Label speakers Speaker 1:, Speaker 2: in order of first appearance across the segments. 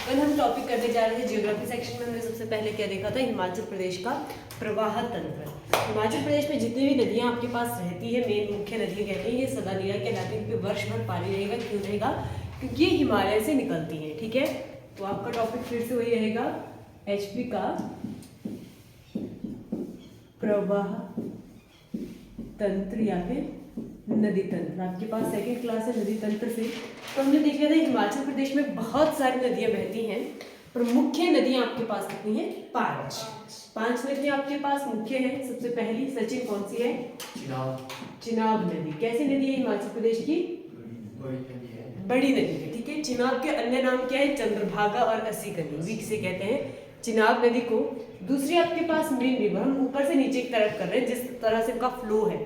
Speaker 1: कल हम टॉपिक करने जा रहे थे जियोग्राफी सेक्शन में। हमने सबसे पहले क्या देखा था, हिमाचल प्रदेश का प्रवाह तंत्र। हिमाचल प्रदेश में जितनी भी नदियां आपके पास रहती है, मेन मुख्य नदियां कहते हैं, ये सदानीरा कहलाती है। इनपे वर्ष भर पानी रहेगा। क्यों रहेगा? क्योंकि ये हिमालय से निकलती हैं। ठीक है, तो आपका टॉपिक फिर से वही रहेगा, एचपी का प्रवाह तंत्र या फिर नदी तंत्र। आपके पास सेकंड क्लास है नदी तंत्र से। तो हमने देख लिया था हिमाचल प्रदेश में बहुत सारी नदियां बहती हैं, पर मुख्य नदियां आपके पास कितनी हैं? 5 नदियां आपके पास मुख्य हैं। सबसे पहली सचिन कौन सी है? चिनाब नदी। कैसी नदी है हिमाचल प्रदेश की? बड़ी नदी है। ठीक है, चिनाब के अन्य नाम क्या है? चंद्रभागा और असीकनी, वीक से कहते हैं चिनाब नदी को। दूसरी आपके पास मेन रिवर, हम ऊपर से नीचे की तरफ कर रहे हैं, जिस तरह से इनका फ्लो है,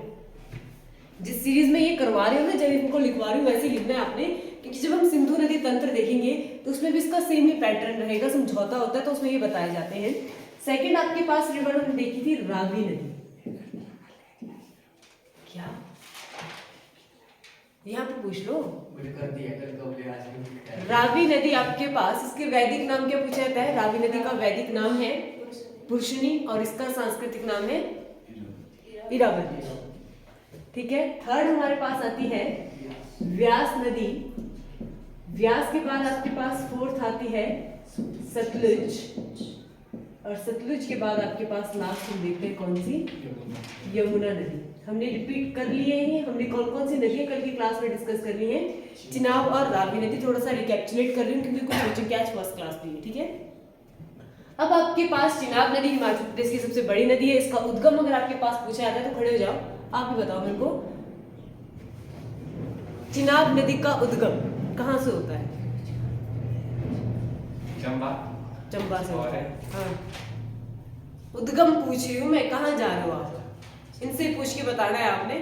Speaker 1: जिस सीरीज में ये करवा रहे हो ना, जब इनको लिखवा रही हूँ वैसे ही लिखना है आपने, क्योंकि जब हम सिंधु नदी तंत्र देखेंगे तो उसमें भी इसका सेम ही पैटर्न रहेगा, समझौता होता है तो उसमें ये बताए जाते हैं। सेकंड आपके पास रिवर हमने देखी थी रावी नदी। क्या यहाँ पे पूछ लो,
Speaker 2: कर दिया
Speaker 1: रावी नदी आपके पास, इसके वैदिक नाम क्या पूछा जाता है? रावी नदी का वैदिक नाम है पुरुषनी और इसका सांस्कृतिक नाम है इरावती। ठीक है, थर्ड हमारे पास आती है व्यास नदी। व्यास के बाद आपके पास फोर्थ आती है सतलुज, और सतलुज के बाद आपके पास लास्ट हम देखते हैं कौन सी? यमुना नदी। हमने रिपीट कर लिए हैं, हमने कौन कौन सी नदियां कल की क्लास में डिस्कस कर ली हैं? चिनाब और रावी नदी। थोड़ा सा रिकैप्चुलेट कर रही हूँ क्योंकि कुछ बच्चों की आज फर्स्ट क्लास भी है। ठीक है, अब आपके पास चिनाब नदी हिमाचल प्रदेश की सबसे बड़ी नदी है। इसका उद्गम अगर आपके पास पूछा जाता है तो खड़े हो जाओ, आप ही बताओ मेरे को, चिनाब नदी का उद्गम कहाँ से होता है? चंबा से होता है। हाँ, उद्गम पूछ रही हूँ मैं, कहाँ जा रहे हो आप? इनसे पूछ के बताना है आपने।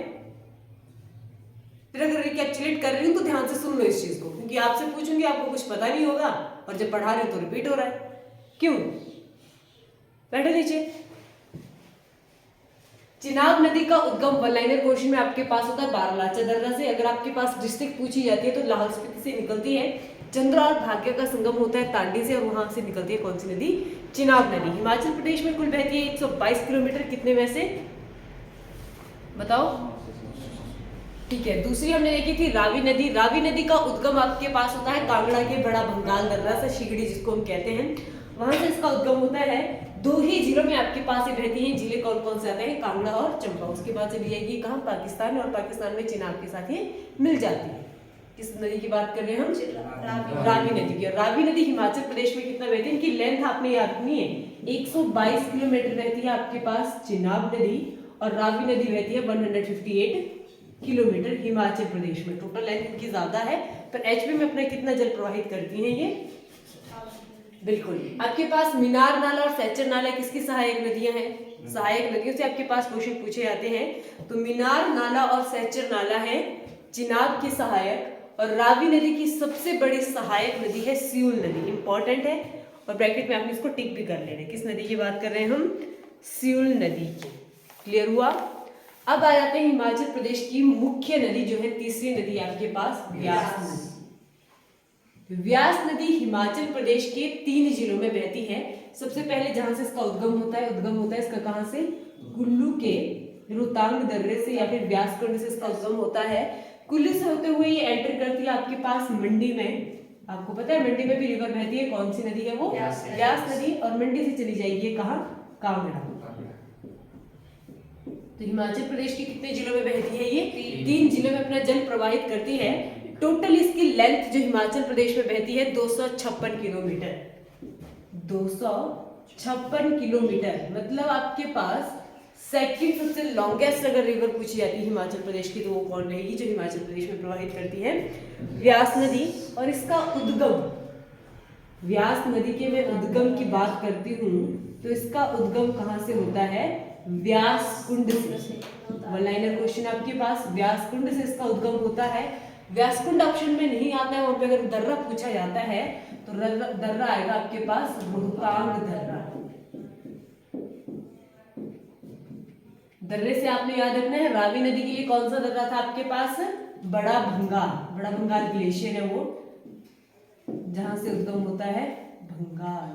Speaker 1: फिर अगर रिकैप्चुलेट कर रही हूँ तो ध्यान से सुन लो इस चीज को, क्योंकि आपसे पूछूंगी आपको कुछ पता नहीं होगा, और जब पढ़ा रहे हो तो रिपीट हो रहा है। क्यों? बैठो नीचे। चिनाब नदी का उद्गम वन लाइनर क्वेश्चन में आपके पास होता है बारालाचा दर्रा से। अगर आपके पास डिस्ट्रिक्ट पूछी जाती है तो लाहौल स्पीति से निकलती है। चंद्र और भाग्य का संगम होता है तांडी से, और वहां से निकलती है कौन सी नदी? चिनाब नदी। हिमाचल प्रदेश में कुल बहती है 122 किलोमीटर। कितने में से बताओ? ठीक है, दूसरी हमने देखी थी रावी नदी। रावी नदी का उद्गम आपके पास होता है कांगड़ा के बड़ा भंगाल दर्रा से, शिगड़ी जिसको हम कहते हैं, वहां से इसका उद्गम होता है। 2 ही जिलों में आपके पास ये बहती हैं। जिले कौन कौन से आते हैं? कांगड़ा और चंबा। उसके बाद चली जाएगी कहाँ? पाकिस्तान, और पाकिस्तान में चिनाब के साथ ये मिल जाती है। किस नदी की बात कर रहे हैं हम? रावी नदी की। रावी नदी हिमाचल प्रदेश में कितना बहती है? इनकी लेंथ आपने याद रखनी है, 122 किलोमीटर बहती है आपके पास चिनाब नदी, और रावी नदी बहती है 158 किलोमीटर हिमाचल प्रदेश में। टोटल लेंथ इनकी ज्यादा है, पर एचपी में अपना कितना जल प्रवाहित करती हैं ये? बिल्कुल। आपके पास मीनार नाला और सैचर नाला किसकी सहायक नदियां हैं? सहायक नदियों से आपके पास क्वेश्चन पूछे जाते हैं। तो मीनार नाला और सैचर नाला है चिनाब की सहायक, और रावी नदी की सबसे बड़ी सहायक नदी है सियूल नदी। इंपॉर्टेंट है, और ब्रैकेट में आपने इसको टिक भी कर लेना। किस नदी की बात कर रहे हैं हम? सियूल नदी की। क्लियर हुआ? अब आ जाते हैं हिमाचल प्रदेश की मुख्य नदी जो है, तीसरी नदी आपके पास व्यास नदी। व्यास नदी हिमाचल प्रदेश के 3 जिलों में बहती है। सबसे पहले जहां से इसका उद्गम होता है इसका कहां से? कुल्लू के रोहतांग दर्रे से या फिर व्यासकुंड से इसका उद्गम होता है। कुल्लू से होते हुए ये एंटर करती है आपके पास मंडी में। आपको पता है मंडी में भी रिवर बहती है, कौन सी नदी है वो? व्यास नदी। और मंडी से चली जाएगी कहाँ? कांगड़ा। तो हिमाचल प्रदेश के कितने जिलों में बहती है ये? 3 जिलों में अपना जल प्रवाहित करती है। टोटल इसकी लेंथ जो हिमाचल प्रदेश में बहती है 256 किलोमीटर। 256 किलोमीटर, मतलब आपके पास सेकंड सबसे लॉन्गेस्ट अगर रिवर पूछी जाती है हिमाचल प्रदेश की तो वो कौन रहेगी जो हिमाचल प्रदेश में प्रवाहित करती है? व्यास नदी। और इसका उद्गम, व्यास नदी के मैं उद्गम की बात करती हूँ तो इसका उद्गम कहाँ से होता है? व्यासकुंड से। वन लाइनर क्वेश्चन आपके पास, व्यासकुंड से इसका उद्गम होता है। व्यासकुंड ऑप्शन में नहीं आता है, वहां पे अगर दर्रा पूछा जाता है तो दर्रा आएगा आपके पास रोहतांग दर्रा। दर्रे से आपने याद रखना है, रावी नदी के लिए कौन सा दर्रा था आपके पास? बड़ा भंगाल ग्लेशियर है वो, जहां से उद्गम होता है भंगाल,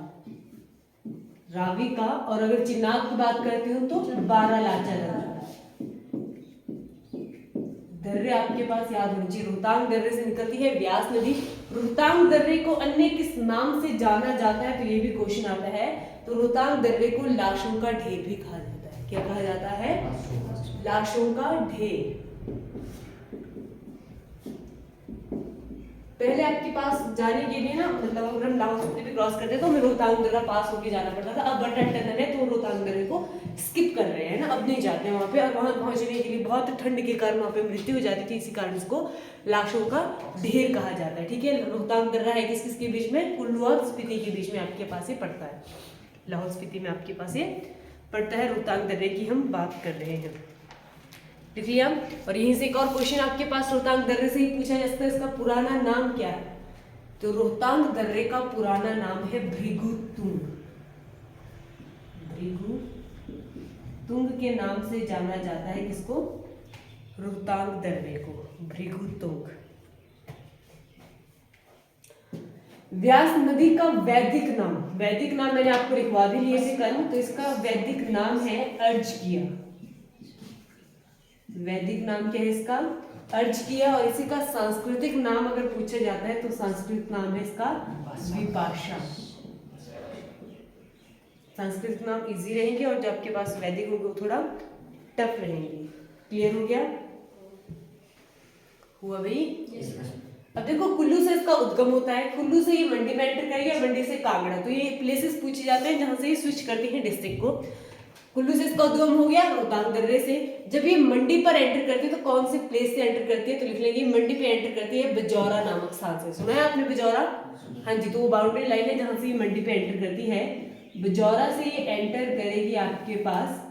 Speaker 1: रावी का। और अगर चिनाब की बात करती हूँ तो बारालाचा दर्रा। दर्रे आपके पास याद होनी चाहिए। रोहतांग दर्रे से निकलती है व्यास नदी। रोहतांग दर्रे को अन्य किस नाम से जाना जाता है, तो ये भी क्वेश्चन आता है। तो रोहतांग दर्रे को लाशों का ढेर भी कहा जाता है। क्या कहा जाता है? लाशों का ढेर। पहले आपके पास जाने के लिए ना, मतलब अगर हम लाहौल स्पीति भी क्रॉस करते तो हमें रोहतांग दर्रा पास होके जाना पड़ता था। अब बटा टनल है तो रोहतांग दर्रे को स्किप कर रहे हैं ना, अब नहीं जाते हैं वहाँ पे। और वहाँ पहुँचने के लिए बहुत ठंड के कारण वहाँ पे मृत्यु हो जाती थी, इसी कारण इसको लाशों का ढेर कहा जाता है। ठीक है, रोहतांग दर्रा है किस किसके बीच में? कुल्लू और स्पीति के बीच में आपके पास ये पड़ता है। लाहौल स्पीति में आपके पास ये पड़ता है। रोहतांग दर्रे की हम बात कर रहे हैं, लिख लिया। और यहीं से एक और क्वेश्चन आपके पास रोहतांग दर्रे से ही पूछा जा सकता है, इसका पुराना नाम क्या है? तो रोहतांग दर्रे का पुराना नाम है भृगुतुंग। भृगुतुंग के नाम से जाना जाता है किसको? रोहतांग दर्रे को, भृगुतुंग। व्यास नदी का वैदिक नाम, वैदिक नाम मैंने आपको लिखवा भी लिए थे कल, तो इसका वैदिक नाम है अर्जकिया। वैदिक नाम क्या है इसका? अर्जकिया। और इसी का सांस्कृतिक नाम अगर पूछा जाता है तो सांस्कृतिक नाम है इसका विपाशा। सांस्कृतिक नाम इजी रहेंगे और जो आपके पास वैदिक होंगे वो थोड़ा टफ रहेंगे। क्लियर हो गया? हुआ भाई? अब देखो, कुल्लू से इसका उद्गम होता है। कुल्लू से ये मंडी में एंटर करेगा, मंडी से कांगड़ा। तो ये प्लेसेस पूछे जाते हैं जहां से ये स्विच करते हैं डिस्ट्रिक्ट को। कुल्लू से इसका उद्गम हो गया रोहतांग दर्रे से। जब ये मंडी पर एंटर करती है तो कौन से प्लेस से एंटर करती है? तो लिख लेंगे मंडी पे एंटर करती है बजौरा नामक स्थान से। सुना है आपने बजौरा? हाँ जी, तो वो बाउंड्री लाइन है जहां से ये मंडी पे एंटर करती है। बजौरा से ये एंटर करेगी आपके पास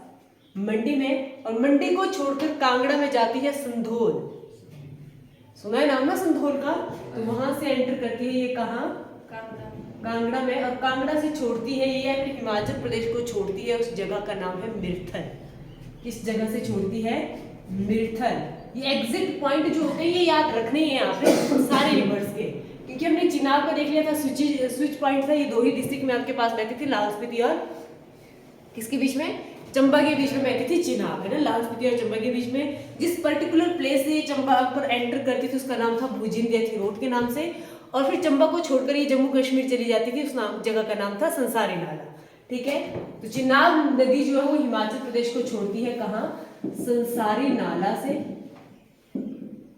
Speaker 1: मंडी में, और मंडी को छोड़कर कांगड़ा में जाती है संधोल। सुना है नाम ना संधोल का? तो वहां से एंटर करती है ये कहाँ? कांगड़ा में। और कांगड़ा से छोड़ती है ये अपने हिमाचल प्रदेश को छोड़ती है, उस जगह का नाम है मिर्थल। किस जगह से छोड़ती है? मिर्थल। ये एग्जिट पॉइंट जो होते हैं ये याद रखने हैं यहाँ पे सारे रिवर्स के, क्योंकि हमने चिनाब का देख लिया था, स्विच पॉइंट था। ये दो ही डिस्ट्रिक्ट में आपके पास बहती थी, लाहौल स्पीति और किसके बीच में? चंबा के बीच में बहती थी चिनाब, है ना। लाहौल स्पीति और चंबा के बीच में जिस पर्टिकुलर प्लेस से चंबा पर एंटर करती थी उसका नाम था भुजिंदिया रोड के नाम से। और फिर चंबा को छोड़कर ये जम्मू कश्मीर चली जाती थी, उस नाम जगह का नाम था संसारी नाला। ठीक है, तो चिनाब नदी जो है वो हिमाचल प्रदेश को छोड़ती है कहाँ? संसारी नाला से।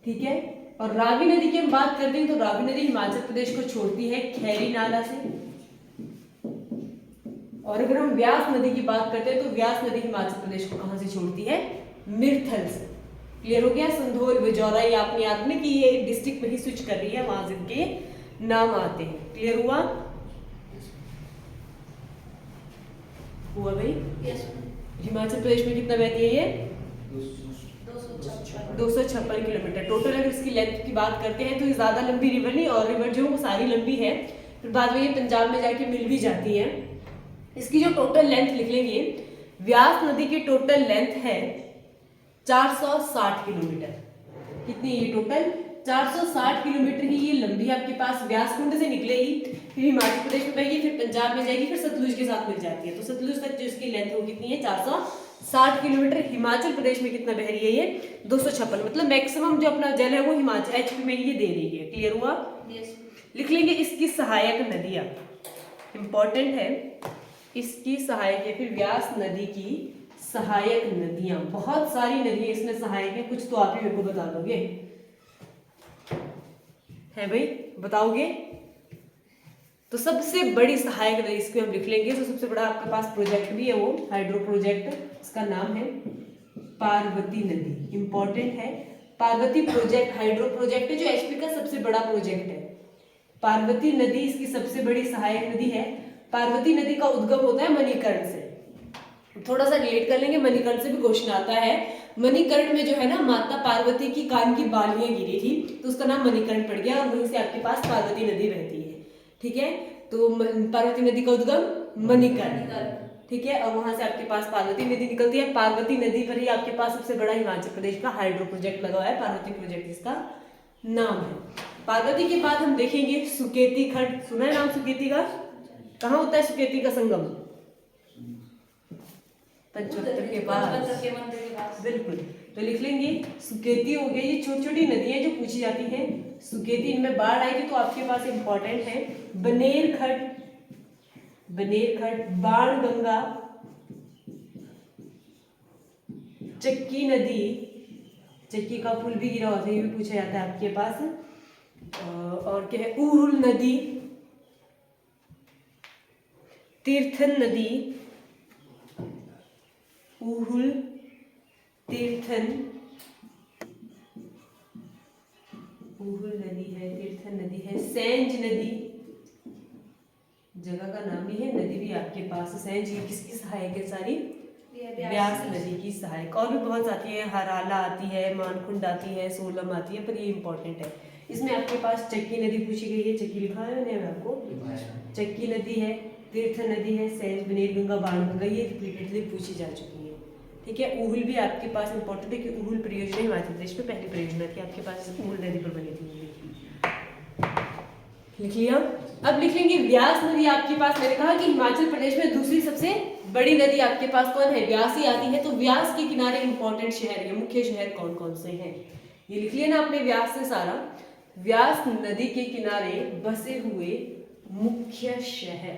Speaker 1: ठीक है, और रावी नदी की हम बात करते हैं तो रावी नदी हिमाचल प्रदेश को छोड़ती है खैरी नाला से। और अगर हम व्यास नदी की बात करते हैं तो व्यास नदी हिमाचल प्रदेश को कहां से छोड़ती है? मिर्थल से। क्लियर हो गया? संधोल, बजौरा, ये आपने याद में कि ये डिस्ट्रिक्ट में ही स्विच कर रही है, वहां जिनके नाम आते हैं। क्लियर हुआ? हुआ भाई? हिमाचल प्रदेश में कितना बहती है ये? 256 किलोमीटर टोटल। अगर इसकी लेंथ की बात करते हैं तो ये ज्यादा लंबी रिवर नहीं, और रिवर जो है वो सारी लंबी है, फिर बाद में ये पंजाब में जाके मिल भी जाती है। इसकी जो टोटल लेंथ लिख लेंगे, व्यास नदी की टोटल लेंथ है 460 किलोमीटर। कितनी है ये टोटल? 460 किलोमीटर की ये लंबी आपके पास व्यास कुंड से निकलेगी, फिर हिमाचल प्रदेश में बहेगी, फिर पंजाब में जाएगी, फिर सतलुज के साथ मिल जाती है। तो सतलुज तक जो इसकी लेंथ है वो कितनी है? 460 किलोमीटर। हिमाचल प्रदेश में कितना बह रही है ये? 256। मतलब मैक्सिमम जो अपना जल है वो हिमाचल एचपी में ये दे रही है। क्लियर हुआ? लिख लेंगे इसकी सहायक नदियां, इंपॉर्टेंट है। इसकी सहायक है, फिर व्यास नदी की सहायक नदियां। बहुत सारी नदियां इसमें सहायक है, कुछ तो आप ही मेरे को बता दोगे, है भाई? बताओगे? तो सबसे बड़ी सहायक नदी इसको हम लिख लेंगे। तो सबसे बड़ा आपके पास प्रोजेक्ट भी है वो हाइड्रो प्रोजेक्ट, इसका नाम है पार्वती नदी। इंपॉर्टेंट है, पार्वती प्रोजेक्ट हाइड्रो प्रोजेक्ट है जो एचपी का सबसे बड़ा प्रोजेक्ट है। पार्वती नदी इसकी सबसे बड़ी सहायक नदी है। पार्वती नदी का उद्गम होता है मणिकर्ण से। थोड़ा सा रिलेट कर लेंगे, मणिकर्ण से भी क्वेश्चन आता है। मणिकर्ण में जो है ना माता पार्वती की कान की बालियां गिरी थी, तो उसका नाम मणिकर्ण पड़ गया, और वहीं से आपके पास पार्वती नदी बहती है। ठीक है, तो पार्वती नदी का उद्गम मणिकर्ण। ठीक है, और वहां से आपके पास पार्वती नदी निकलती है। पार्वती नदी पर ही आपके पास सबसे बड़ा हिमाचल प्रदेश का हाइड्रो प्रोजेक्ट लगा हुआ है, पार्वती प्रोजेक्ट इसका नाम है। पार्वती के बाद हम देखेंगे सुकेती खंड। सुना है नाम सुकेती का? कहाँ होता है सुकेती का संगम? पंचवक्त्र के पास।
Speaker 3: पंचवक्त्र के मंदिर के पास।
Speaker 1: बिल्कुल, तो लिख लेंगे सुकेती हो गई। ये छोटी छोटी नदियां जो पूछी जाती हैं, सुकेती, इनमें बाढ़ आएगी तो आपके पास इंपॉर्टेंट है बनेरखट, बाणगंगा, चक्की नदी, चक्की का पुल भी गिरा होता है, ये भी पूछा जाता है आपके पास। और क्या है, उहुल नदी, तीर्थन नदी, उहुल, तीर्थन, उहुल नदी है, तीर्थन नदी है, सेंज नदी, जगह का नाम भी है, नदी भी आपके पास। सेंज ये किसकी सहायक है सारी? व्यास नदी की सहायक। और भी बहुत आती है, हराला आती है, मानकुंड आती है, सोलम आती है, पर ये इंपॉर्टेंट है। इसमें आपके पास चक्की नदी पूछी गई है, चक्की लिखा है मैंने आपको, चक्की नदी है, तीर्थ नदी है, सेंज, बनेरगंगा, बाणगंगा, ये रिपीटेडली पूछी जा चुकी है। ठीक है, उहुल भी आपके पास इंपॉर्टेंट है कि उहुल परियोजना हिमाचल प्रदेश में पहली परियोजना थी आपके पास, उहुल नदी पर बनी थी। लिख लिया। अब लिख लेंगे व्यास नदी आपके पास। मैंने कहा कि हिमाचल प्रदेश में दूसरी सबसे बड़ी नदी आपके पास कौन है? व्यास ही आती है। तो व्यास के किनारे इंपॉर्टेंट शहर या मुख्य शहर कौन कौन से हैं, ये लिख लिया ना आपने व्यास से सारा। व्यास नदी के किनारे बसे हुए मुख्य शहर,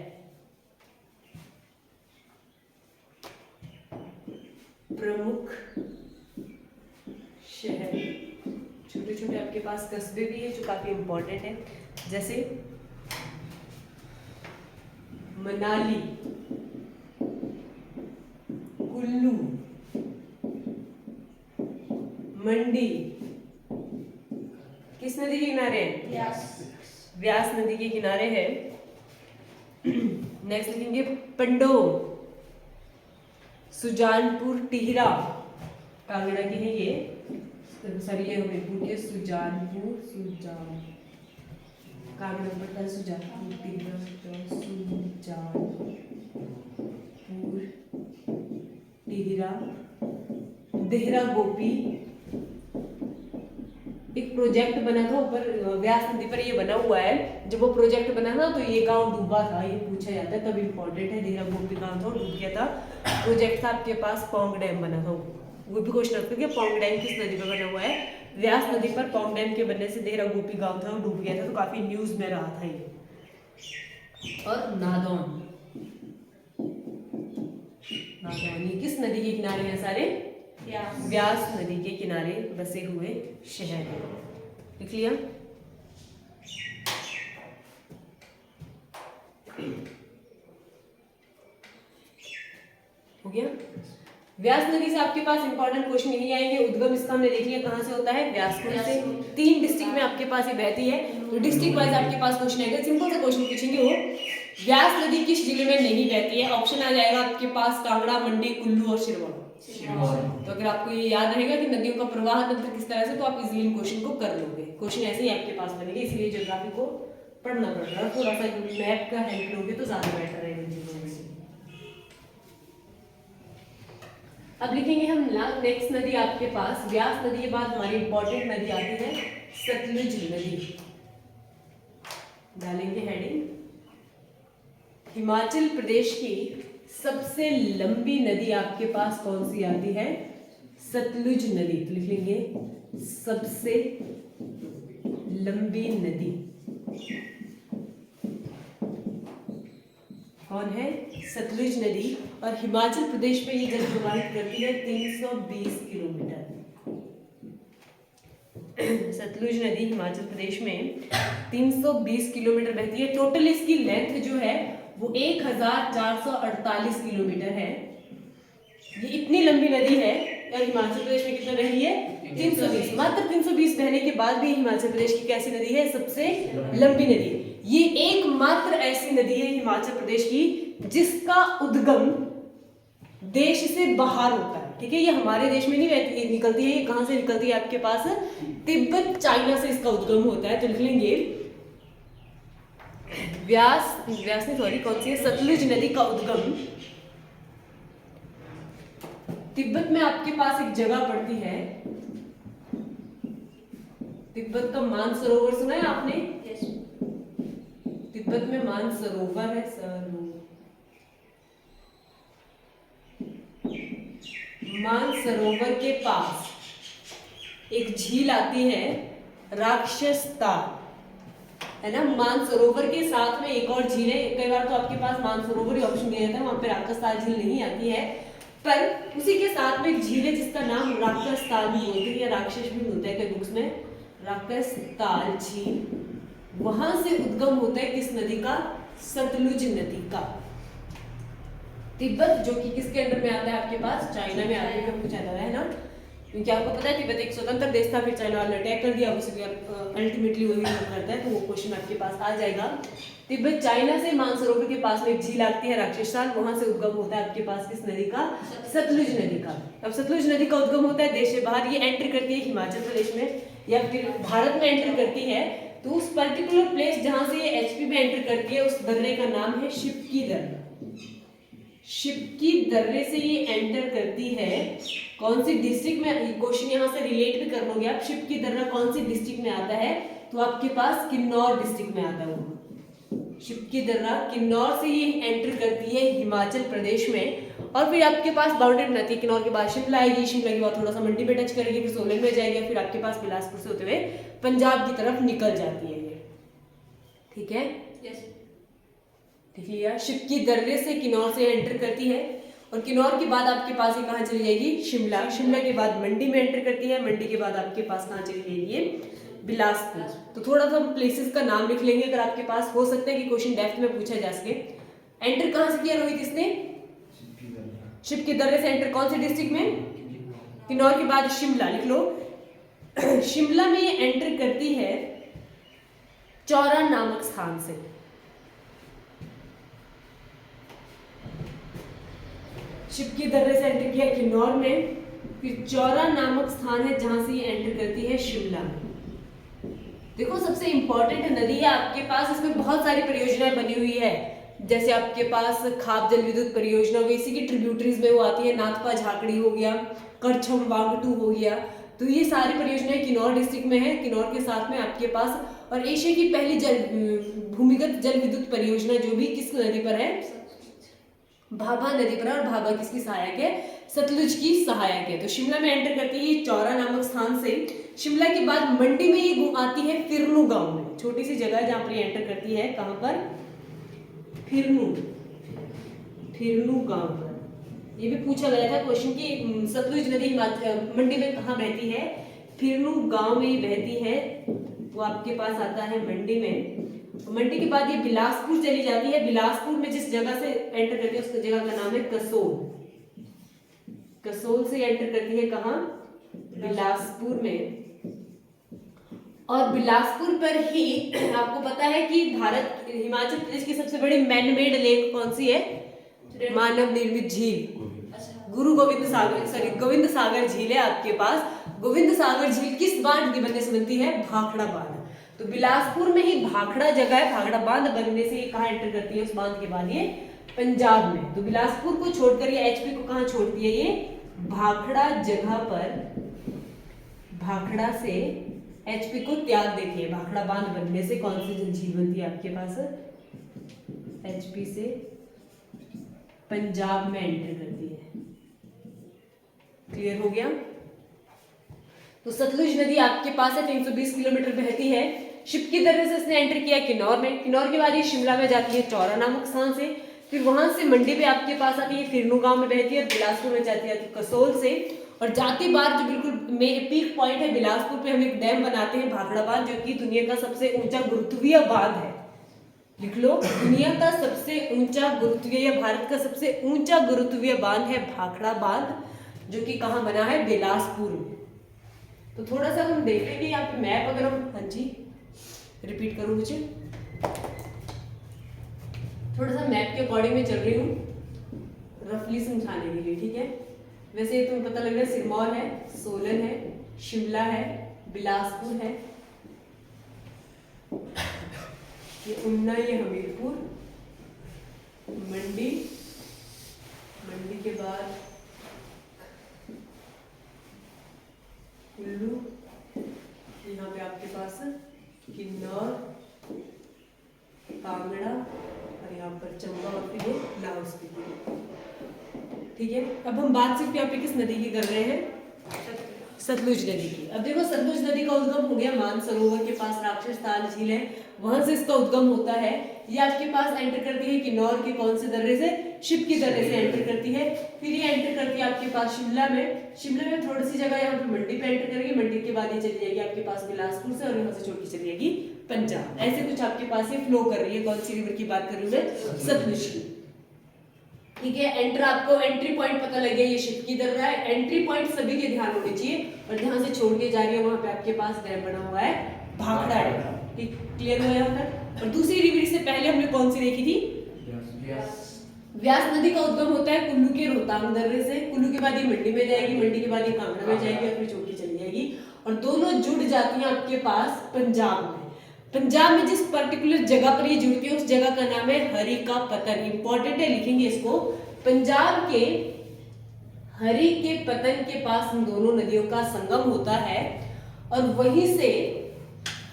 Speaker 1: प्रमुख शहर, छोटे छोटे आपके पास कस्बे भी है जो काफी इंपॉर्टेंट है, जैसे मनाली, कुल्लू, मंडी, किस नदी के किनारे है? व्यास नदी के किनारे है। नेक्स्ट लिखेंगे पंडो, सुजानपुर, टिहरा, कांगड़ा की है ये, सॉरी ये हमीरपुर के, सुजानपुर, कांगड़ा पड़ता है, सुजानपुर, टिहरा, सुजानपुर, टिहरा, देहरा गोपी। एक प्रोजेक्ट बना था ऊपर व्यास नदी पर, ये बना हुआ है। जब वो प्रोजेक्ट बना ना तो ये गांव डूबा था, ये पूछा जाता है, तब इम्पोर्टेंट है। देहरा गोपी गांव था, डूब गया था। प्रोजेक्ट था आपके पास, पौंग डैम बना था, वो भी क्वेश्चन आता है कि पौंग डैम किस नदी पर बना हुआ है? व्यास नदी पर। पौंग डैम के बनने से देहरा गोपी गांव था वो डूब गया था, तो काफी न्यूज में रहा था ये। और नादौन, ये किस नदी के किनारे हैं? सारे व्यास नदी के किनारे बसे हुए शहर हैं। लिख लिया। हो गया। व्यास नदी से आपके पास इंपॉर्टेंट क्वेश्चन यही आएंगे। उद्गम इसका हमने देख लिया कहाँ से होता है, व्यासकुंड से। 3 डिस्ट्रिक्ट में आपके पास ये बहती है, तो डिस्ट्रिक्ट वाइज आपके पास क्वेश्चन आएगा। सिंपल सा क्वेश्चन पूछेंगे वो, व्यास नदी किस जिले में नहीं बहती है? ऑप्शन आ जाएगा आपके पास कांगड़ा, मंडी, कुल्लू और सिरमौर। तो अगर आपको ये याद रहेगा कि नदियों का प्रवाह तंत्र किस तरह से, तो आप इजीली क्वेश्चन को कर लोगे। क्वेश्चन ऐसे ही आपके पास बनेंगे, इसलिए ज्योग्राफी को पढ़ना पड़ रहा है। थोड़ा सा मैप का हेल्प लोगे तो ज्यादा बेटर रहेगा चीजों में। अब लिखेंगे हम नेक्स्ट नदी आपके पास, व्यास नदी के बाद हमारी इंपॉर्टेंट नदी आती है सतलुज नदी। डालेंगे हेडिंग, हिमाचल प्रदेश की सबसे लंबी नदी आपके पास कौन सी आती है? सतलुज नदी। तो लिख लेंगे सबसे लंबी नदी कौन है? सतलुज नदी। और हिमाचल प्रदेश में ये जल प्रवाहित करती है 320 किलोमीटर। सतलुज नदी हिमाचल प्रदेश में 320 किलोमीटर बहती है। टोटल इसकी लेंथ जो है वो 1448 किलोमीटर है। ये इतनी लंबी नदी है और हिमाचल प्रदेश में कितना बह रही है? 320। मात्र 320 बहने के बाद भी हिमाचल प्रदेश की कैसी नदी है? सबसे लंबी नदी। ये एकमात्र ऐसी नदी है हिमाचल प्रदेश की जिसका उद्गम देश से बाहर होता है। ठीक है, ये हमारे देश में नहीं बहती, निकलती है। ये कहां से निकलती है? आपके पास तिब्बत, चाइना से इसका उद्गम होता है। तो लिख लेंगे व्यास नहीं, सॉरी, कौन सी है? सतलुज नदी का उद्गम तिब्बत में आपके पास एक जगह पड़ती है, तिब्बत का मानसरोवर सुना है आपने? तिब्बत में मानसरोवर है, सरोवर सरोवर के पास एक झील आती है राक्षस ताल, है ना। मानसरोवर के साथ में एक और झील है। कई बार तो आपके पास मानसरोवर ही ऑप्शन दिया जाता है, वहां पे राक्षस ताल झील नहीं आती है, पर उसी के साथ में एक झील है जिसका नाम राक्षस ताल भी बोलते हैं या राक्षस भी बोलते हैं कई बुक्स में, राक्षस ताल झील। वहां से उद्गम होता है किस नदी का? सतलुज नदी का। तिब्बत जो कि किसके अंडर में आता है आपके पास? चाइना में आने का पूछा जा रहा है ना, क्योंकि आपको पता है तिब्बत एक स्वतंत्र देश था, फिर चाइना वाले अटैक कर दिया, उसे अल्टीमेटली वही करता है, तो वो क्वेश्चन आपके पास आ जाएगा। तिब्बत चाइना से मानसरोवर के पास में एक झील आती है राक्षस ताल, वहां से उद्गम होता है आपके पास किस नदी का? सतलुज नदी का। अब सतलुज नदी का उद्गम होता है देश से बाहर, ये एंटर करती है हिमाचल प्रदेश में या फिर भारत में एंटर करती है, तो उस पर्टिकुलर प्लेस जहां से ये एचपी में एंटर करती है उस दर्रे का नाम है शिपकी दर्रा। शिपकी दर्रे से ये एंटर करती है कौन सी डिस्ट्रिक्ट में? क्वेश्चन यहाँ से रिलेट भी कर लोगे आप। शिपकी दर्रा कौन सी डिस्ट्रिक्ट में आता है? तो आपके पास किन्नौर डिस्ट्रिक्ट में आता है वो। शिपकी दर्रा किन्नौर से ये एंटर करती है हिमाचल प्रदेश में, और फिर आपके पास बाउंड्री बनाती है। किन्नौर के बाद शिमला आएगी, शिमला के बाद थोड़ा सा मंडी पे टच करेगी, फिर सोलन में जाएगी, फिर आपके पास बिलासपुर से होते हुए पंजाब की तरफ निकल जाती है ये। ठीक है, देख लिया। शिपकी दर्रे से किन्नौर से एंटर करती है, और किन्नौर के बाद आपके पास ये कहाँ चली जाएगी? शिमला। शिमला के बाद मंडी में एंटर करती है, मंडी के बाद आपके पास कहाँ चली जाएगी ये? बिलासपुर। तो थोड़ा सा प्लेसेस का नाम लिख लेंगे, अगर आपके पास हो सकता है कि क्वेश्चन डेप्थ में पूछा जा सके। एंटर कहाँ से किया रोहित इसने? शिपकी दर्रे से एंटर कौन सी डिस्ट्रिक्ट में? किन्नौर के बाद शिमला, लिख लो। शिमला में ये एंटर करती है चौरा नामक स्थान से। शिपकी दर्रे से एंटर किया किन्नौर में, फिर चौरा नामक स्थान है जहां से ये एंटर करती है शिमला में। देखो सबसे इंपॉर्टेंट नदी है आपके पास, इसमें बहुत सारी परियोजनाएं बनी हुई है, जैसे आपके पास खाप जल विद्युत परियोजना हो गई, इसी की ट्रिब्यूटरीज में वो आती है, नाथपा झाकड़ी हो गया, करछम वांगटू हो गया, तो ये सारी परियोजनाएं किन्नौर डिस्ट्रिक्ट में है। किन्नौर के साथ में आपके पास और एशिया की पहली भूमिगत जल विद्युत परियोजना जो भी किस नदी पर है? भाभा नदी पर, और भाभा किसकी सहायक है? सतलुज की सहायक है। तो शिमला में एंटर करती है चौरा नामक स्थान से। शिमला के बाद मंडी में ये आती है फिरनू गांव में, छोटी सी जगह जहां पर एंटर करती है, कहां पर? फिरनू गांव पर। ये भी पूछा गया था क्वेश्चन कि सतलुज नदी मंडी में कहाँ बहती है? फिरनू गांव में ही बहती है, वो आपके पास आता है मंडी में। मंडी के बाद ये बिलासपुर चली जाती है। बिलासपुर में जिस जगह से एंटर करती है उस जगह का नाम है कसोल। कसोल से एंटर करती है कहाँ? बिलासपुर में। और बिलासपुर पर ही आपको पता है कि भारत हिमाचल प्रदेश की सबसे बड़ी मैन मेड लेक कौन सी है? मानव निर्मित झील गुरु गोविंद सागर झील है आपके पास। गोविंद सागर झील किस बांध की बनने से बनती है? भाखड़ा बांध। तो बिलासपुर में ही भाखड़ा जगह है, भाखड़ा बांध बनने से ये कहाँ एंटर करती है? उस बांध के बाद ये पंजाब में। तो बिलासपुर को छोड़कर ये एचपी को कहाँ छोड़ती है? ये भाखड़ा जगह पर, भाखड़ा से एचपी को त्याग देती है। भाखड़ा बांध बनने से कौन सी झील बनती है आपके पास? एचपी से पंजाब में एंटर करती है। क्लियर हो गया? तो सतलुज नदी आपके पास है, 320 किलोमीटर बहती है। शिपकी दर्रे से इसने एंटर किया किन्नौर में। किन्नौर के बाद ये शिमला में जाती है चौरा नामक स्थान से, फिर वहां से मंडी पे आपके पास आती है, फिरनू गांव में बहती है, बिलासपुर में जाती है कसोल से, और जाती बार जो बिल्कुल पीक पॉइंट है बिलासपुर पे हम एक डैम बनाते हैं भाखड़ा बांध, जो कि दुनिया का सबसे ऊंचा गुरुत्वीय बांध है। लिख लो, दुनिया का सबसे ऊंचा गुरुत्वीय, भारत का सबसे ऊंचा गुरुत्वीय बांध है भाखड़ा बांध, जो कि कहाँ बना है? बिलासपुर में। तो थोड़ा सा हम देख लेंगे यहाँ पे मैप, अगर हम, हाँ जी रिपीट करूँ मुझे, थोड़ा सा मैप के अकॉर्डिंग में चल रही हूँ रफली समझाने के लिए, ठीक है? वैसे तुम्हें पता लग रहा है सिरमौर है, सोलन है, शिमला है, बिलासपुर है, ये ऊना, ये हमीरपुर, मंडी, मंडी के बाद कुल्लू, यहाँ पे आपके पास किन्नौर, कांगड़ा, और यहाँ पर चंबा और फिर लाहौल स्पीति। ठीक है, अब हम बात सिर्फ यहाँ पे किस नदी की कर रहे हैं, सतलुज नदी की। अब देखो सतलुज नदी का उद्गम हो गया मानसरोवर के पास, राक्षस ताल झील है वहां से इसका उद्गम होता है। ये आपके पास एंटर करती है किन्नौर के कौन से दर्रे से, शिव की दर्रे से एंटर करती है। फिर ये एंटर करती है आपके पास शिमला में, शिमला में थोड़ी सी जगह यहाँ पे मंडी पे एंटर करेगी, मंडी के बाद ये चली जाएगी आपके पास बिलासपुर से, और यहाँ से छोटी चली जाएगी पंजाब। ऐसे कुछ आपके पास ये फ्लो कर रही है। कौन सी रिवर की बात कर रही हूँ मैं, सतलुज की। ठीक है, एंटर आपको एंट्री पॉइंट पता लगे, ये शिव की दर्रा है। एंट्री पॉइंट सभी के ध्यान होने चाहिए, और जहां से छोड़ के जा रही है वहां पे आपके पास डैम बना हुआ है भाखड़ा डैम। ठीक, क्लियर हुआ यहाँ तक। और दूसरी रिवर से पहले हमने कौन सी देखी थी, व्यास नदी का उद्गम होता है कुल्लू के रोहतांग दर्रे से। कुल्लू के बाद ये मंडी में जाएगी, मंडी के बाद ये कांगड़ा में जाएगी, और फिर छोटी चली जाएगी, और दोनों जुड़ जाती हैं आपके पास पंजाब में। पंजाब में जिस पर्टिकुलर जगह पर ये जुड़ती है उस जगह का नाम है हरि का पतन। इंपॉर्टेंट है, लिखेंगे इसको। पंजाब के हरि के पतन के पास इन दोनों नदियों का संगम होता है, और वहीं से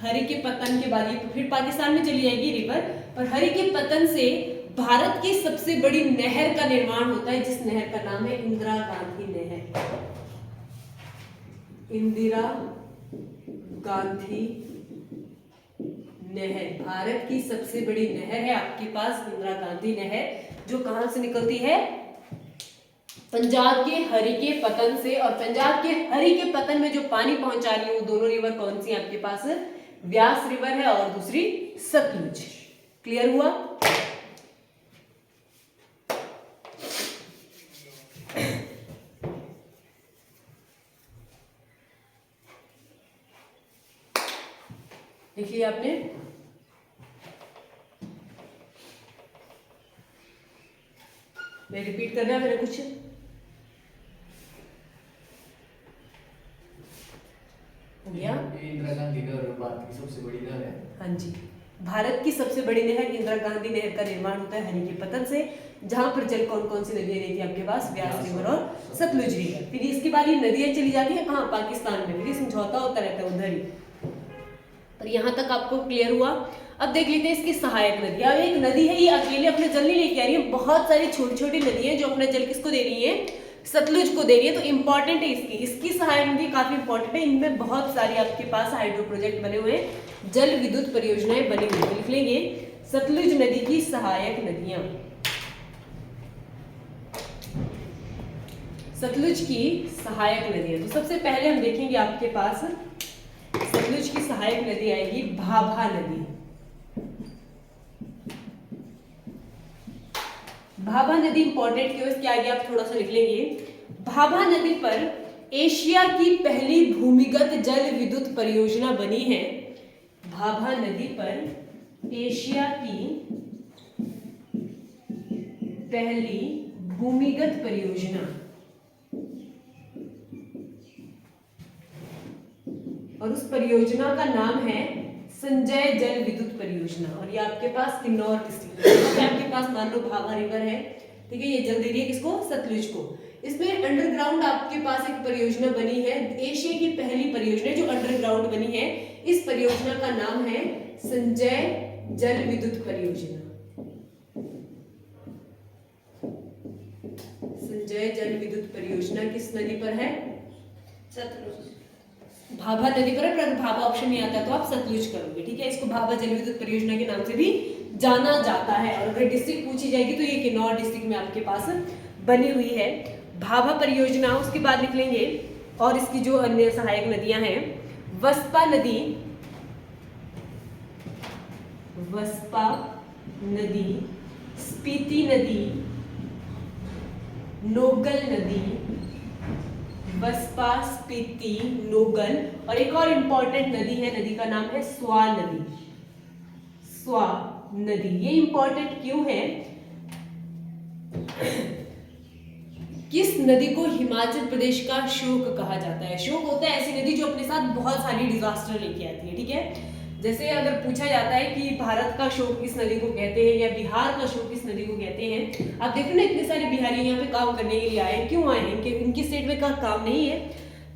Speaker 1: हरि के पतन के बाद ये फिर पाकिस्तान में चली जाएगी रिवर, और हरि के पतन से भारत की सबसे बड़ी नहर का निर्माण होता है, जिस नहर का नाम है इंदिरा गांधी नहर। इंदिरा गांधी नहर भारत की सबसे बड़ी नहर है आपके पास, इंदिरा गांधी नहर, जो कहां से निकलती है, पंजाब के हरि के पतन से। और पंजाब के हरि के पतन में जो पानी पहुंचा रही है वो दोनों रिवर कौन सी आपके पास, व्यास रिवर है और दूसरी सतलुज। क्लियर हुआ। लिख लिया आपने। मैं रिपीट करना है मैंने कुछ, हो गया।
Speaker 2: इंदिरा गांधी नहर भारत की सबसे बड़ी नहर है।
Speaker 1: हाँ जी, भारत की सबसे बड़ी नहर इंदिरा गांधी नहर का निर्माण होता है हरि के पतन से, जहां पर जल कौन कौन सी नदियां रहती है आपके पास, व्यास रिवर और सतलुज रिवर। फिर इसके बाद ये नदियां चली जाती है कहाँ, पाकिस्तान में, फिर समझौता होता रहता है उधर ही। पर यहाँ तक आपको क्लियर हुआ। अब देख लेते हैं इसकी सहायक नदी। अब एक नदी है, ये अकेले अपने जल नहीं लेके आ रही है, बहुत सारी छोटी छोटी नदी है जो अपना जल किसको दे रही है, सतलुज को दे रही है। तो इंपॉर्टेंट है इसकी सहायक नदी काफी इंपॉर्टेंट है। इनमें बहुत सारे आपके पास हाइड्रो प्रोजेक्ट बने हुए हैं, जल विद्युत परियोजनाएं बनी हुई है। लिख लेंगे सतलुज नदी की सहायक नदियां। सतलुज की सहायक नदियां, तो सबसे पहले हम देखेंगे आपके पास सतलुज की सहायक नदी आएगी भाभा नदी। भाभा नदी इंपॉर्टेंट क्यों, इसके आगे आप थोड़ा सा लिख लेंगे। भाभा नदी पर एशिया की पहली भूमिगत जल विद्युत परियोजना बनी है। भाभा नदी पर एशिया की पहली भूमिगत परियोजना, और उस परियोजना का नाम है संजय जल विद्युत परियोजना, और ये आपके पास किन्नौर डिस्ट्रिक्ट में आपके पास मान लो भाभा रिवर है, ठीक है, ये जल दे रही है किसको, सतलुज को। इसमें अंडरग्राउंड आपके पास एक परियोजना बनी है, एशिया की पहली परियोजना जो अंडरग्राउंड बनी है। इस परियोजना का नाम है संजय जल विद्युत परियोजना। संजय जल विद्युत परियोजना किस नदी पर है,
Speaker 3: सतलुज।
Speaker 1: भाभा नदी पर है, पर भाभा ऑप्शन नहीं आता तो आप सतलुज करोगे। ठीक है, इसको भाभा जल विद्युत परियोजना के नाम से भी जाना जाता है। और अगर डिस्ट्रिक्ट पूछी जाएगी तो ये किन्नौर डिस्ट्रिक्ट में आपके पास बनी हुई है भाभा परियोजना। उसके बाद लिख लेंगे और इसकी जो अन्य सहायक नदियां हैं, वस्पा नदी, वस्पा नदी, स्पीति नदी, नोगल नदी, वस्पा, स्पीति, नोगल, और एक और इंपॉर्टेंट नदी है, नदी का नाम है स्वा नदी। स्वा नदी ये इंपॉर्टेंट क्यों है, किस नदी को हिमाचल प्रदेश का शोक कहा जाता है। शोक होता है ऐसी नदी जो अपने साथ बहुत सारी डिजास्टर लेके आती है। ठीक है, जैसे अगर पूछा जाता है कि भारत का शोक किस नदी को कहते हैं या बिहार का शोक किस नदी को कहते हैं, आप देखो ना इतने सारे बिहारी यहाँ पे काम करने के लिए आए, क्यों आए हैं, इनकी स्टेट में काम नहीं है,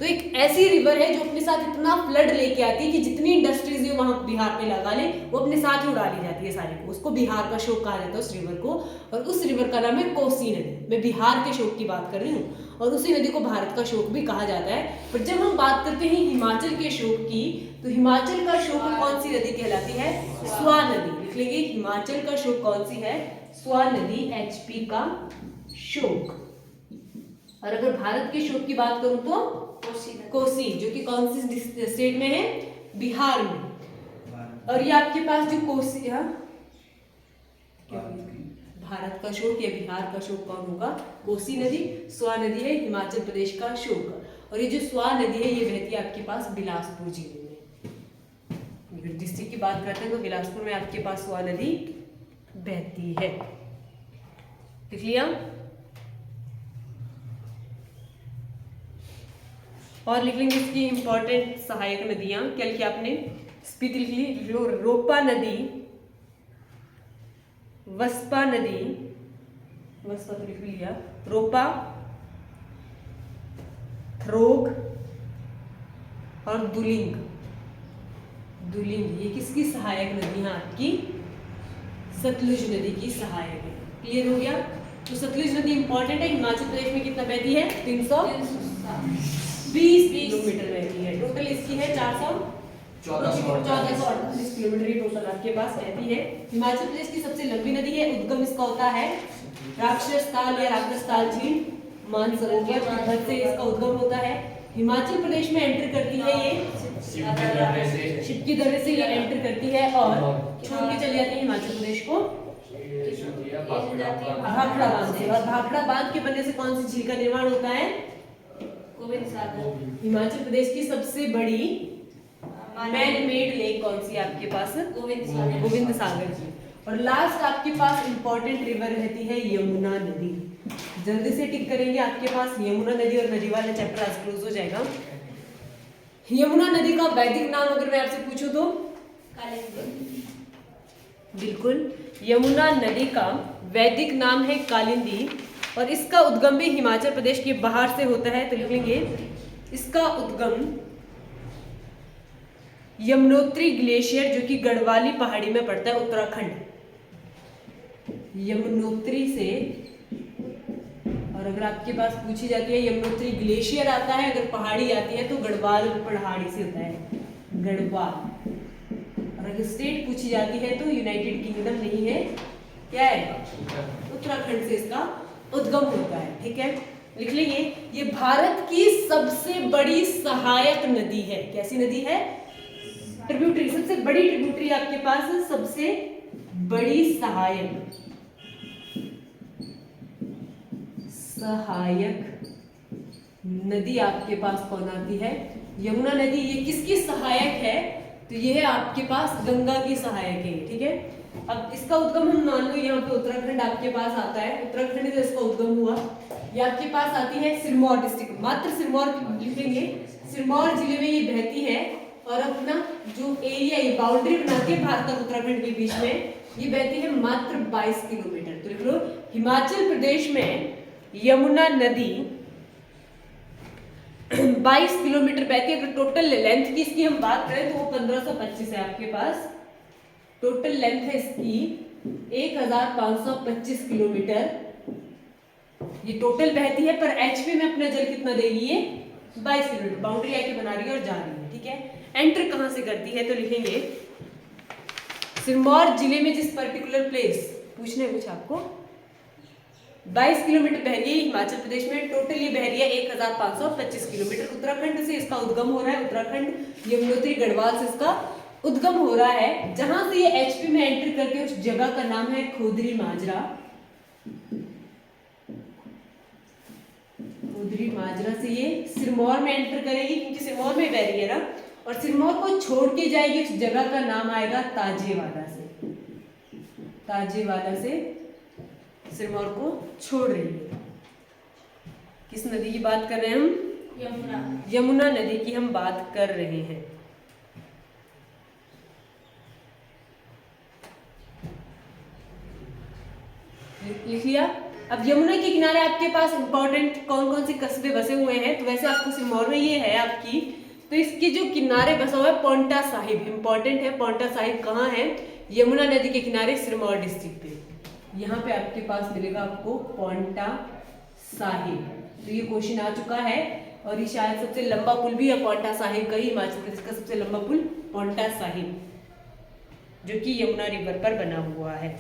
Speaker 1: तो एक ऐसी रिवर है जो अपने साथ इतना फ्लड लेके आती है कि जितनी इंडस्ट्रीज है वहां बिहार पे लगा ले वो अपने साथ ही उड़ा ली जाती है सारी को। उसको बिहार का शोक कहा जाता है उस रिवर को, और उस रिवर का नाम है कोसी नदी। मैं बिहार के शोक की बात कर रही हूँ, और उसी नदी को भारत का शोक भी कहा जाता है। पर जब हम बात करते हैं हिमाचल के शोक की, तो हिमाचल का शोक कौन सी नदी कहलाती है? स्वा नदी। लिख लेंगे, हिमाचल का शोक कौन सी है? स्वा नदी, HP का शोक। और अगर भारत के शोक की बात करूं तो कोसी, जो कि कौन सी स्टेट में है? बिहार में। और ये आपके पास जो कोसी, भारत का शोक या बिहार का शोक कौन होगा? कोसी नदी। स्वा नदी है हिमाचल प्रदेश का शोक, और ये जो स्वा नदी है ये बहती है आपके पास बिलासपुर जिले में। अगर डिस्ट्रिक्ट की बात करते हैं तो बिलासपुर में आपके पास स्वा नदी बहती है। लिख लिया? और लिख लेंगे इसकी इंपॉर्टेंट सहायक नदियां। क्या लिखी आपने? स्पीति लिख ली, रोपा नदी, वस्पा नदी, वस्पा तो लिख लिया, रोपा, थ्रोग और दुलिंग। दुलिंग ये किसकी सहायक नदी है? आपकी सतलुज नदी की सहायक है। क्लियर हो गया? तो सतलुज नदी इंपॉर्टेंट है। हिमाचल प्रदेश में कितना बहती है? 320 किलोमीटर बहती है। टोटल इसकी है 1438 किलोमीटर टोटल आपके पास बहती है। हिमाचल प्रदेश की सबसे लंबी नदी है। उद्गम इसका होता है राक्षसताल या राक्षसताल झील, मानसरोवर से इसका उद्गम होता है। हिमाचल प्रदेश में एंटर करती है ये शिवकी दर्रे से ये एंटर करती है और छोड़ के चली जाती है हिमाचल प्रदेश को भाखड़ा बांध से। और भाखड़ा बांध के बनने से कौन सी झील का निर्माण होता है? गोविंद सागर। हिमाचल प्रदेश की सबसे बड़ी मैन मेड लेक कौन सी है आपके पास? गोविंद सागर जी। और लास्ट आपके पास इंपॉर्टेंट रिवर रहती है यमुना नदी। जल्दी से टिक करेंगे, आपके पास यमुना नदी और नदी वाला चैप्टर आज क्लोज हो जाएगा। यमुना नदी का वैदिक नाम अगर मैं आपसे पूछूं तो? बिल्कुल, यमुना नदी का वैदिक नाम है कालिंदी, और इसका उद्गम भी हिमाचल प्रदेश के बाहर से होता है। तो लिख लेंगे इसका उद्गम यमुनोत्री ग्लेशियर, जो कि गढ़वाली पहाड़ी में पड़ता है, उत्तराखंड। यमुनोत्री से, और अगर आपके पास पूछी जाती है यमुनोत्री ग्लेशियर आता है, अगर पहाड़ी आती है तो गढ़वाल पहाड़ी से होता है, गढ़वाल। और अगर स्टेट पूछी जाती है तो यूनाइटेड किंगडम नहीं है, क्या है? उत्तराखंड से इसका उद्गम होता है। ठीक है, लिख लेंगे ये भारत की सबसे बड़ी सहायक नदी है। कैसी नदी है? ट्रिब्यूटरी, सबसे बड़ी ट्रिब्यूटरी आपके पास, सबसे बड़ी सहायक नदी आपके पास कौन आती है? यमुना नदी। ये किसकी सहायक है? तो ये है आपके पास गंगा की सहायक है। ठीक है, अब इसका उद्गम हम मान लो यहाँ पे उत्तराखंड आपके पास आता है, उत्तराखंड से इसका उद्गम हुआ। ये आपके पास आती है सिरमौर डिस्ट्रिक्ट, मात्र सिरमौर लिखेंगे, सिरमौर जिले में ये बहती है। और अपना जो एरिया, ये बाउंड्री बनाती है भारत और उत्तराखंड के बीच में, ये बहती है मात्र 22 किलोमीटर। तो लिख लो हिमाचल प्रदेश में यमुना नदी 22 किलोमीटर बहती है। अगर टोटल लेंथ की इसकी हम बात करें तो वो 1525 है आपके पास। टोटल लेंथ है इसकी 1525 किलोमीटर, ये टोटल बहती है। पर एचपी में अपना जल कितना देगी? ये 22 किलोमीटर। बाउंड्री आके बना रही है और जा रही है। ठीक है, एंटर कहां से करती है? तो लिखेंगे सिरमौर जिले में जिस पर्टिकुलर प्लेस, पूछने कुछ आपको, 22 किलोमीटर बह रही है हिमाचल प्रदेश में। टोटल ये बह रही है 1525 किलोमीटर। उत्तराखंड से इसका उद्गम हो रहा है, उत्तराखंड यमुनोत्री गढ़वाल से इसका उद्गम हो रहा है। जहां से ये एचपी में एंटर करती है उस जगह का नाम है खोदरी माजरा। खोदरी माजरा से ये सिरमौर में एंटर करेगी, क्योंकि सिरमौर में बह रही है ना, और सिरमौर को छोड़ के जाएगी, उस जगह का नाम आएगा ताजेवाला से। ताजेवाला से सिरमौर को छोड़ रही है। किस नदी की बात कर रहे हैं हम? यमुना नदी की हम बात कर रहे हैं। लिख लिया? अब यमुना के किनारे आपके पास इंपॉर्टेंट कौन कौन से कस्बे बसे हुए हैं, तो वैसे आपको सिरमौर में ये है आपकी, तो इसके जो किनारे बसा हुआ है पांवटा साहिब, इंपॉर्टेंट है। पांवटा साहिब कहाँ है? यमुना नदी के किनारे सिरमौर डिस्ट्रिक्ट पे। यहाँ पे आपके पास मिलेगा आपको पांवटा साहिब। तो ये क्वेश्चन आ चुका है, और ये शायद सबसे लंबा पुल भी है पांवटा साहिब का ही, हिमाचल प्रदेश का सबसे लंबा पुल पांवटा साहिब, जो कि यमुना रिवर पर बना हुआ है।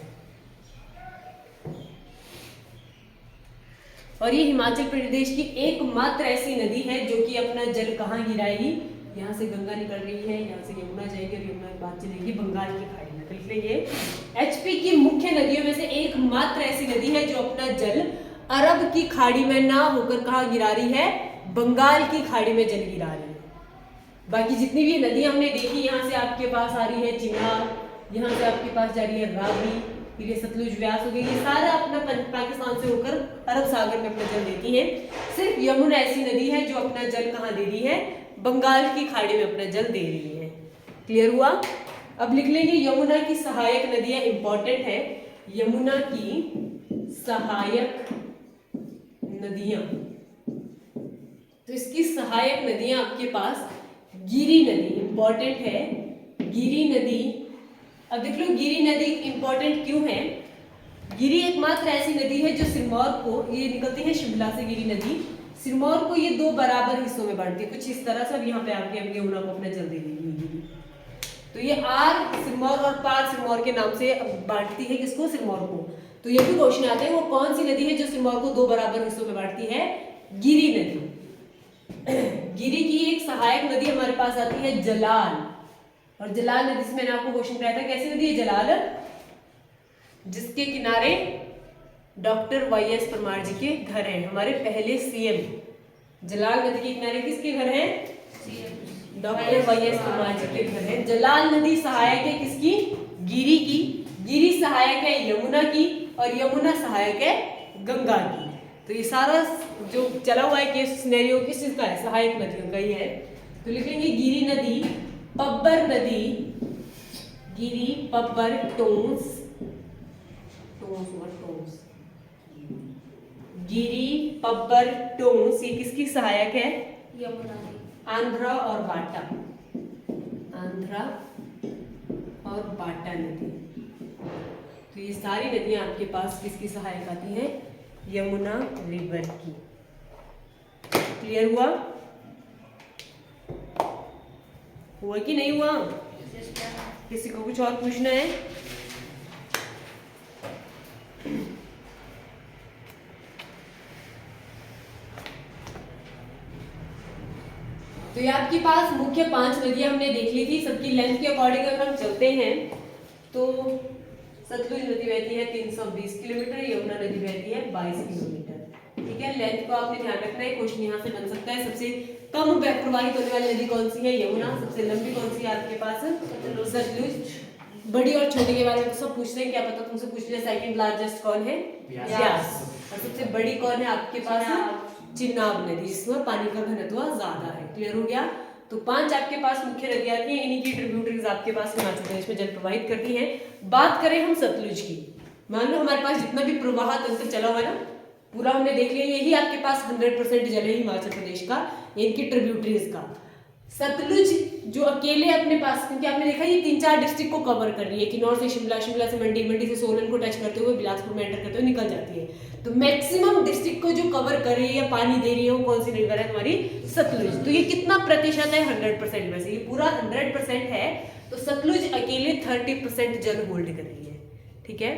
Speaker 1: और ये हिमाचल प्रदेश की एकमात्र ऐसी नदी है जो कि अपना जल कहाँ गिराएगी? यहाँ से गंगा निकल रही है, यहाँ से यमुना जाएगी और यमुना के बाद चलेगी बंगाल की खाड़ी में। तो इसलिए ये एचपी की मुख्य नदियों में से एकमात्र ऐसी नदी है जो अपना जल अरब की खाड़ी में ना होकर कहाँ गिरा रही है? बंगाल की खाड़ी में जल गिरा रही है। बाकी जितनी भी नदियां हमने देखी, यहाँ से आपके पास आ रही है चिनाब, यहाँ से आपके पास जा रही है रावी, फिर ये सतलुज, व्यास हो गई, ये सारा अपना पाकिस्तान से होकर अरब सागर में अपना जल देती है। सिर्फ यमुना ऐसी नदी है जो अपना जल कहाँ दे रही है? बंगाल की खाड़ी में अपना जल दे रही है। क्लियर हुआ? अब लिख लेंगे यमुना की सहायक नदियां, इंपॉर्टेंट है। यमुना की सहायक नदियां, तो इसकी सहायक नदियां आपके पास गिरी नदी, इंपॉर्टेंट है। गिरी नदी, अब देख लो गिरी नदी इंपॉर्टेंट क्यों है? गिरी एकमात्र ऐसी नदी है जो सिरमौर को, ये निकलती है शिमला से गिरी नदी, सिरमौर को ये दो बराबर हिस्सों में बांटती है, कुछ इस तरह से। अब यहाँ पे आपके यमुना को अपना जल दे देगी गिरी। तो ये आर सिरमौर और पार सिरमौर के नाम से बांटती है किसको? सिरमौर को। तो ये भी क्वेश्चन आते हैं, वो कौन सी नदी है जो सिरमौर को दो बराबर हिस्सों में बांटती है? गिरी नदी। गिरी की एक सहायक नदी हमारे पास आती है जलाल, और जलाल नदी से मैंने आपको क्वेश्चन कराया था, कैसी नदी है जलाल? जिसके किनारे डॉक्टर वाईएस परमार जी के घर हैं, हमारे पहले सीएम। जलाल नदी के किनारे किसके घर हैं? डॉक्टर वाईएस परमार जी के घर हैं। जलाल नदी सहायक है किसकी? गिरी की। गिरी सहायक है यमुना की, और यमुना सहायक है गंगा की। तो ये सारा जो चला हुआ है केस सिनेरियो किस चीज का है? सहायक नदियों का ही है। तो लिखेंगे गिरी नदी, पब्बर नदी, गिरी, पब्बर, टोंस, गिरी, पब्बर, टोंस, ये किसकी सहायक है?
Speaker 3: यमुना नदी।
Speaker 1: आंध्रा और बाटा, आंध्रा और बाटा नदी। तो ये सारी नदियां आपके पास किसकी सहायक आती हैं? यमुना रिवर की। क्लियर हुआ? हुआ कि नहीं हुआ? किसी को कुछ और पूछना है? तो ये आपके पास मुख्य 5 नदियां हमने देख ली थी। सबकी लेंथ के अकॉर्डिंग अगर हम चलते हैं तो सतलुज नदी बहती है 320 किलोमीटर, यमुना नदी बहती है 22 किलोमीटर। ठीक है, लेंथ को आपने ध्यान रखना है। क्वेश्चन यहाँ से बन सकता है, सबसे कम प्रवाहित होने वाली नदी कौन सी है? यमुना। सबसे लंबी कौन सी है आपके पास? सतलुज। बड़ी और छोटी के बारे में तो सब पूछते हैं, क्या पता तुमसे पूछ लिया सेकंड लार्जेस्ट कौन है? व्यास। और सबसे बड़ी कौन है आपके पास? चिनाब नदी, जिसमें पानी का घनत्व ज्यादा है। क्लियर हो गया? तो 5 आपके पास मुख्य नदियां आती हैं, इन्हीं की ट्रिब्यूटरीज आपके पास हिमाचल प्रदेश में जल प्रवाहित करती हैं। बात करें हम सतलुज की, मान लो हमारे पास जितना भी प्रवाह तंत्र चला हुआ है ना, पूरा हमने देख लिया, यही आपके पास 100% जल है हिमाचल प्रदेश का, इनकी ट्रिब्यूटरीज का। सतलुज जो अकेले अपने पास, क्योंकि आपने देखा ये 3-4 डिस्ट्रिक्ट को कवर कर रही है, किन्नौर से शिमला, शिमला से मंडी, मंडी से सोलन को टच करते हुए बिलासपुर में एंटर करते हुए निकल जाती है। तो मैक्सिमम डिस्ट्रिक्ट को जो कवर कर रही है, पानी दे रही है, वो कौन सी रिवर है? हमारी सतलुज। तो ये कितना प्रतिशत है? 100% में से ये पूरा 100% है। तो सतलुज अकेले 30% जल होल्ड कर रही है। ठीक है,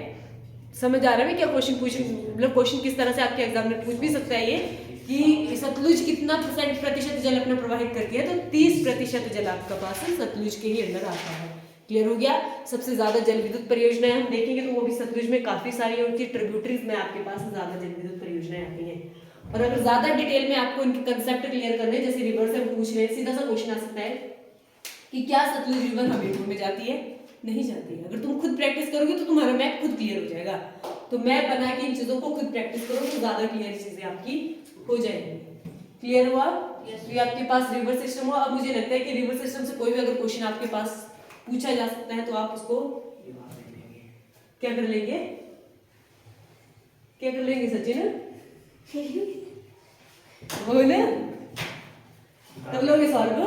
Speaker 1: समझ आ रहा है क्या क्वेश्चन पूछ, मतलब क्वेश्चन किस तरह से आपके एग्जाम में पूछ भी सकता है ये कि सतलुज कितना प्रतिशत जल अपना प्रवाहित करती है? तो 30% जल आपका पास सतलुज के ही अंदर आता है। क्लियर हो गया? सबसे ज्यादा जल विद्युत परियोजनाएं हम देखेंगे तो वो भी सतलुज में काफी सारी है, उनकी ट्रिब्यूटरीज में आपके पास ज्यादा जल विद्युत परियोजनाएं आती हैं। और अगर ज्यादा डिटेल में आपको इनके कंसेप्ट क्लियर करने, जैसे रिवर से हम पूछ रहे हैं, सीधा सा क्वेश्चन आ सकता है कि क्या सतलुज रिवर हमीरपुर में जाती है? नहीं जाती है। अगर तुम खुद प्रैक्टिस करोगे तो तुम्हारा मैप खुद क्लियर हो जाएगा। तो मैप बना के इन चीजों को खुद प्रैक्टिस करो तो ज्यादा क्लियर चीजें आपकी हो जाएंगी। क्लियर हुआ? तो ये आपके पास रिवर सिस्टम हुआ। अब मुझे लगता है कि रिवर सिस्टम से कोई भी अगर क्वेश्चन आपके पास पूछा जा सकता है तो आप उसको क्या कर लेंगे? क्या कर लेंगे सचिन? बोल कर लोगे सॉल्व?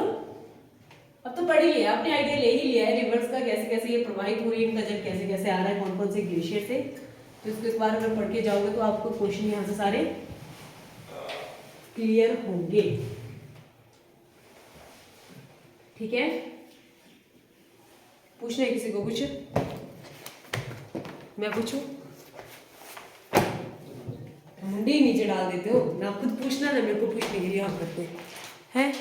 Speaker 1: अब तो पढ़ ही लिया, आपने आइडिया ले ही लिया है रिवर्स का, कैसे कैसे ये प्रवाहित हो रही है, इनका जल कैसे कैसे आ रहा है, कौन कौन से ग्लेशियर से। तो इसको एक बार अगर पढ़ के जाओगे तो आपको क्वेश्चन यहाँ से सारे क्लियर होंगे। ठीक है, पूछना है किसी को कुछ? मैं पूछूं? मुंडी नीचे डाल देते हो ना, खुद पूछना ना मेरे को पूछने के लिए हम करते हैं।